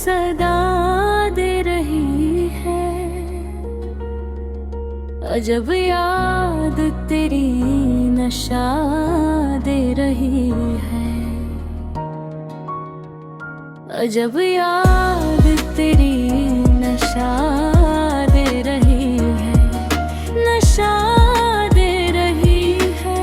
सदा दे रही है। अजब याद तेरी नशा दे रही है। अजब याद तेरी नशा दे रही है, नशा दे रही है।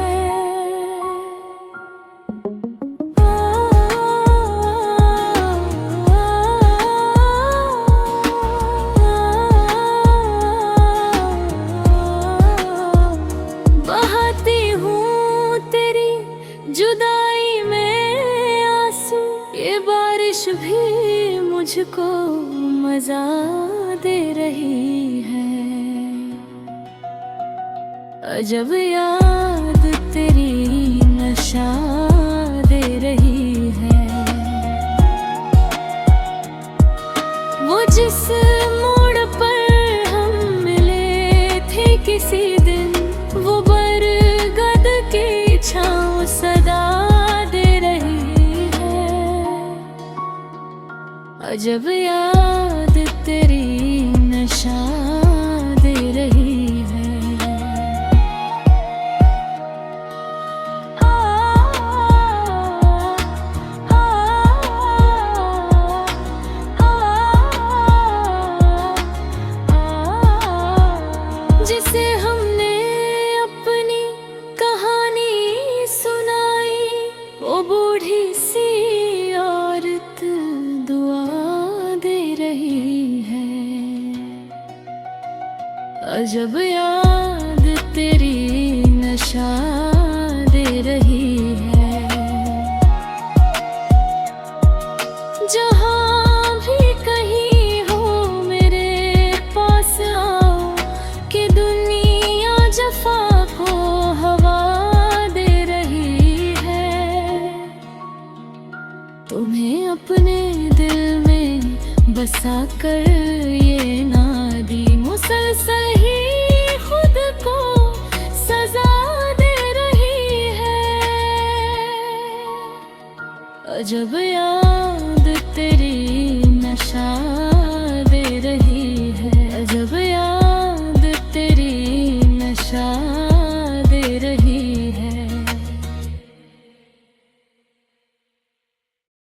बहाती हूँ तेरी जुदाई में आंसू, ये बारिश भी मुझको मजा दे रही है। अजब याद तेरी नशा दे रही है। वो जिस मोड़ पर हम मिले थे किसी दिन, वो बरगद की छाँव सदा दे रही है। अजब याद तेरी नशा दे रही है। जिसे हमने अपनी कहानी सुनाई, वो बूढ़ी सी औरत दुआ दे रही है। अजब याद तेरी नशा दे रही है। जहाँ भी कहीं हो मेरे पास आओ, कि दुनिया जफा को हवा दे रही है। तुम्हें अपने दिल में बसा कर ये नादी मुसलसल ही खुद को सजा दे रही है। अजब याद